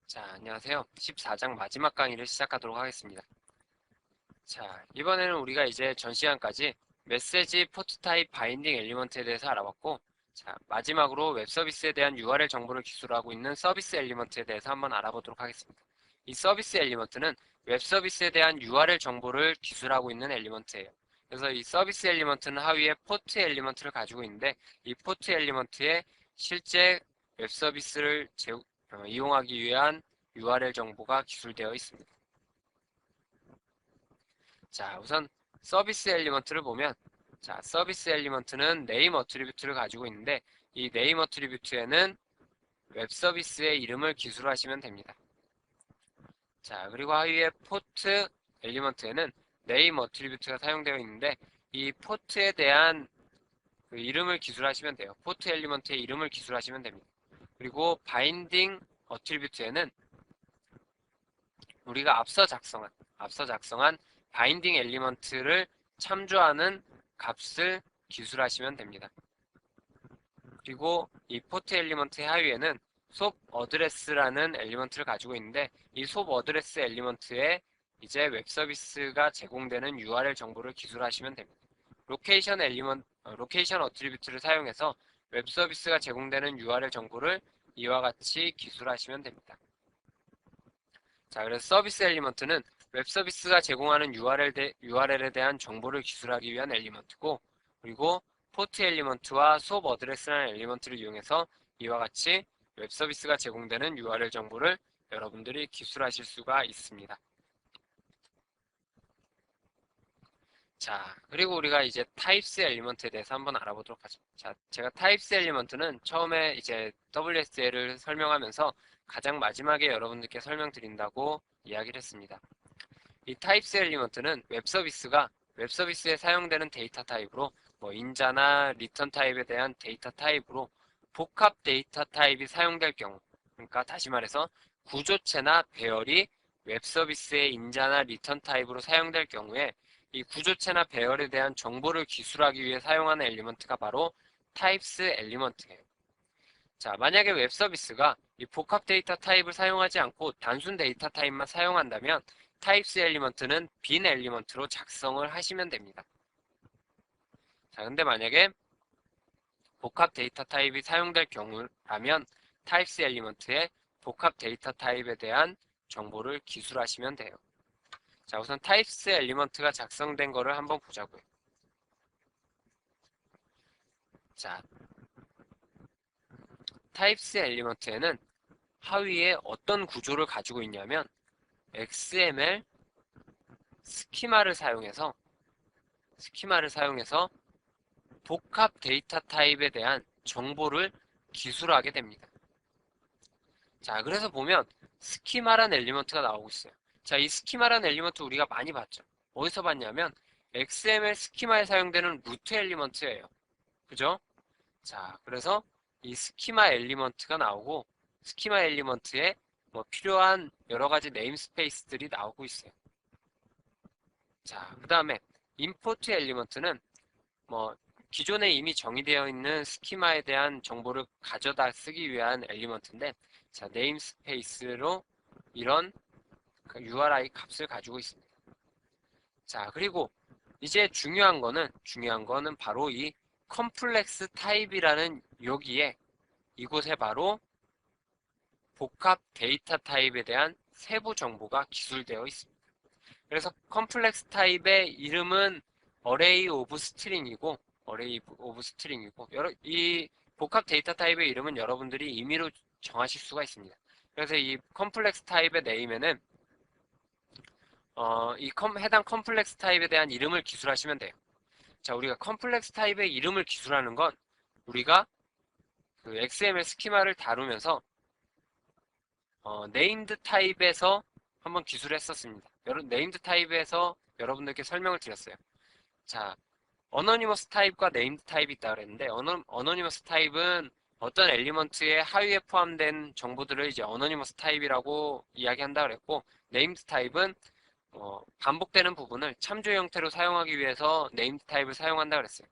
자, 안녕하세요. 14장 마지막 강의를 시작하도록 하겠습니다. 자, 이번에는 우리가 이제 전 시간까지 메시지 포트 타입 바인딩 엘리먼트에 대해서 알아봤고, 자, 마지막으로 웹 서비스에 대한 URL 정보를 기술하고 있는 서비스 엘리먼트에 대해서 한번 알아보도록 하겠습니다. 이 서비스 엘리먼트는 웹 서비스에 대한 URL 정보를 기술하고 있는 엘리먼트예요. 그래서 이 서비스 엘리먼트는 하위에 포트 엘리먼트를 가지고 있는데, 이 포트 엘리먼트에 실제 웹 서비스를 이용하기 위한 URL 정보가 기술되어 있습니다. 자, 우선 서비스 엘리먼트를 보면, 자, 서비스 엘리먼트는 네임 어트리뷰트를 가지고 있는데, 이 네임 어트리뷰트에는 웹 서비스의 이름을 기술하시면 됩니다. 자, 그리고 하위에 포트 엘리먼트에는 네임 어트리뷰트가 사용되어 있는데, 이 포트에 대한 그 이름을 기술하시면 돼요. 포트 엘리먼트의 이름을 기술하시면 됩니다. 그리고 바인딩 어트리뷰트에는 우리가 앞서 작성한 바인딩 엘리먼트를 참조하는 값을 기술하시면 됩니다. 그리고 이 포트 엘리먼트의 하위에는 솝 어드레스라는 엘리먼트를 가지고 있는데, 이 솝 어드레스 엘리먼트에 이제 웹 서비스가 제공되는 URL 정보를 기술하시면 됩니다. 로케이션 어트리뷰트를 사용해서 웹 서비스가 제공되는 URL 정보를 이와 같이 기술하시면 됩니다. 자, 그래서 서비스 엘리먼트는 웹 서비스가 제공하는 URL에 대한 정보를 기술하기 위한 엘리먼트고, 그리고 포트 엘리먼트와 솝 어드레스라는 엘리먼트를 이용해서 이와 같이 웹 서비스가 제공되는 URL 정보를 여러분들이 기술하실 수가 있습니다. 자, 그리고 우리가 이제 타입스 엘리먼트에 대해서 한번 알아보도록 하죠. 자, 제가 타입스 엘리먼트는 처음에 이제 WSL을 설명하면서 가장 마지막에 여러분들께 설명드린다고 이야기를 했습니다. 이 타입스 엘리먼트는 웹 서비스에 사용되는 데이터 타입으로 인자나 리턴 타입에 대한 데이터 타입으로 복합 데이터 타입이 사용될 경우, 그러니까 다시 말해서 구조체나 배열이 웹 서비스의 인자나 리턴 타입으로 사용될 경우에 이 구조체나 배열에 대한 정보를 기술하기 위해 사용하는 엘리먼트가 바로 타입스 엘리먼트예요. 자, 만약에 웹 서비스가 이 복합 데이터 타입을 사용하지 않고 단순 데이터 타입만 사용한다면 타입스 엘리먼트는 빈 엘리먼트로 작성을 하시면 됩니다. 자, 근데 만약에 복합 데이터 타입이 사용될 경우라면 타입스 엘리먼트에 복합 데이터 타입에 대한 정보를 기술하시면 돼요. 자, 우선 타입스 엘리먼트가 작성된 거를 한번 보자고요. 자, 타입스 엘리먼트에는 하위에 어떤 구조를 가지고 있냐면 XML 스키마를 사용해서 복합 데이터 타입에 대한 정보를 기술하게 됩니다. 자, 그래서 보면 스키마란 엘리먼트가 나오고 있어요. 자, 이 스키마란 엘리먼트 우리가 많이 봤죠. 어디서 봤냐면 XML 스키마에 사용되는 루트 엘리먼트예요. 그죠? 자, 그래서 이 스키마 엘리먼트가 나오고 스키마 엘리먼트에 필요한 여러 가지 네임스페이스들이 나오고 있어요. 자, 그 다음에 임포트 엘리먼트는 기존에 이미 정의되어 있는 스키마에 대한 정보를 가져다 쓰기 위한 엘리먼트인데, 자, 네임스페이스로 이런 URI 값을 가지고 있습니다. 자, 그리고 이제 중요한 거는 바로 이 컴플렉스 타입이라는 이곳에 바로 복합 데이터 타입에 대한 세부 정보가 기술되어 있습니다. 그래서 컴플렉스 타입의 이름은 어레이 오브 스트링이고 이 복합 데이터 타입의 이름은 여러분들이 임의로 정하실 수가 있습니다. 그래서 이 컴플렉스 타입의 네임에는 해당 컴플렉스 타입에 대한 이름을 기술하시면 돼요. 자, 우리가 컴플렉스 타입의 이름을 기술하는 건 우리가 그 XML 스키마를 다루면서 네임드 타입에서 한번 기술했었습니다. 네임드 타입에서 여러분들께 설명을 드렸어요. 자, 어너니머스 타입과 네임드 타입이 있다고 그랬는데, 어너니머스 타입은 어떤 엘리먼트의 하위에 포함된 정보들을 이제 어너니머스 타입이라고 이야기한다 그랬고, 네임드 타입은 반복되는 부분을 참조 형태로 사용하기 위해서 네임드 타입을 사용한다 그랬어요.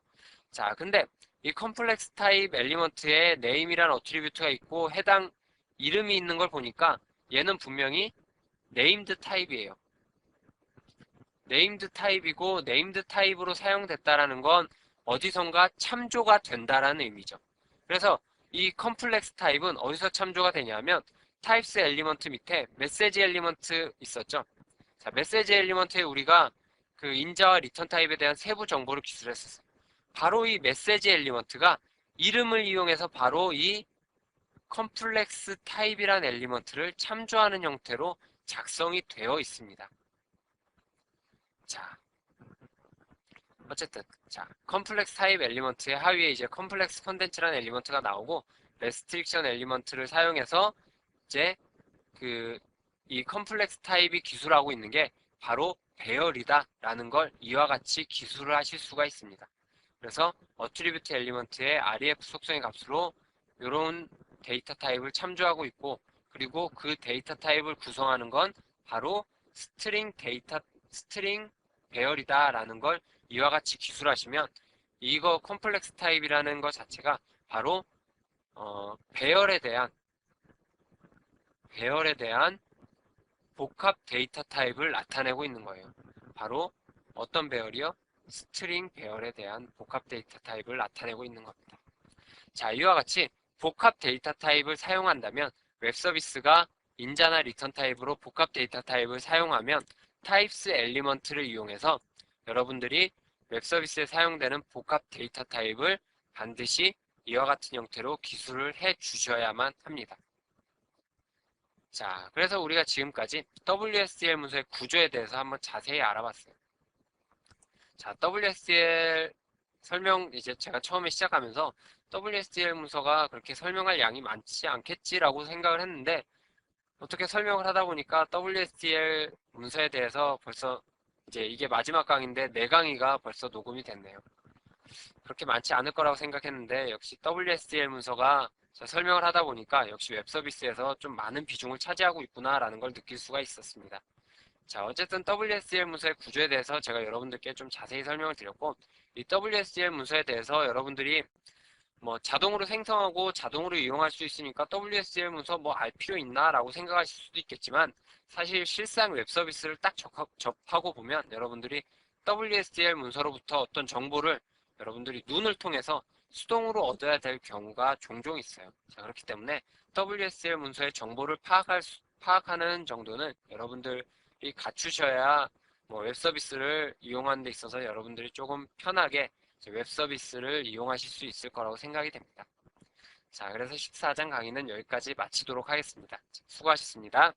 자, 근데 이 컴플렉스 타입 엘리먼트에 네임이란 어트리뷰트가 있고 해당 이름이 있는 걸 보니까 얘는 분명히 네임드 타입이에요. 네임드 타입이고 네임드 타입으로 사용됐다라는 건 어디선가 참조가 된다라는 의미죠. 그래서 이 컴플렉스 타입은 어디서 참조가 되냐면 타입스 엘리먼트 밑에 메시지 엘리먼트 있었죠. 자, 메시지 엘리먼트에 우리가 그 인자와 리턴 타입에 대한 세부 정보를 기술했었어요. 바로 이 메시지 엘리먼트가 이름을 이용해서 바로 이 컴플렉스 타입이라는 엘리먼트를 참조하는 형태로 작성이 되어 있습니다. 자, 어쨌든 자 컴플렉스 타입 엘리먼트의 하위에 이제 컴플렉스 컨텐츠라는 엘리먼트가 나오고 레스트릭션 엘리먼트를 사용해서 이제 그 이 컴플렉스 타입이 기술하고 있는 게 바로 배열이다라는 걸 이와 같이 기술을 하실 수가 있습니다. 그래서 어트리뷰트 엘리먼트의 REF 속성의 값으로 이런 데이터 타입을 참조하고 있고, 그리고 그 데이터 타입을 구성하는 건 바로 스트링 배열이다라는 걸 이와 같이 기술하시면 이거 컴플렉스 타입이라는 것 자체가 바로 배열에 대한 복합 데이터 타입을 나타내고 있는 거예요. 바로 어떤 배열이요? 스트링 배열에 대한 복합 데이터 타입을 나타내고 있는 겁니다. 자, 이와 같이 복합 데이터 타입을 사용한다면 웹 서비스가 인자나 리턴 타입으로 복합 데이터 타입을 사용하면 타입스 엘리먼트를 이용해서 여러분들이 웹 서비스에 사용되는 복합 데이터 타입을 반드시 이와 같은 형태로 기술을 해 주셔야만 합니다. 자, 그래서 우리가 지금까지 WSDL 문서의 구조에 대해서 한번 자세히 알아봤어요. 자, WSDL 설명 이제 제가 처음에 시작하면서 WSDL 문서가 그렇게 설명할 양이 많지 않겠지라고 생각을 했는데 어떻게 설명을 하다 보니까 WSDL 문서에 대해서 벌써 이제 이게 마지막 강의인데 4강의가 벌써 녹음이 됐네요. 그렇게 많지 않을 거라고 생각했는데 역시 WSDL 문서가 설명을 하다 보니까 역시 웹 서비스에서 좀 많은 비중을 차지하고 있구나라는 걸 느낄 수가 있었습니다. 자, 어쨌든 WSDL 문서의 구조에 대해서 제가 여러분들께 좀 자세히 설명을 드렸고, 이 WSDL 문서에 대해서 여러분들이 뭐 자동으로 생성하고 자동으로 이용할 수 있으니까 WSDL 문서 뭐 알 필요 있나 라고 생각하실 수도 있겠지만, 사실 실상 웹 서비스를 딱 접하고 보면 여러분들이 WSDL 문서로부터 어떤 정보를 여러분들이 눈을 통해서 수동으로 얻어야 될 경우가 종종 있어요. 자, 그렇기 때문에 WSDL 문서의 정보를 파악하는 정도는 여러분들이 갖추셔야 뭐 웹 서비스를 이용하는 데 있어서 여러분들이 조금 편하게 웹 서비스를 이용하실 수 있을 거라고 생각이 됩니다. 자, 그래서 14장 강의는 여기까지 마치도록 하겠습니다. 수고하셨습니다.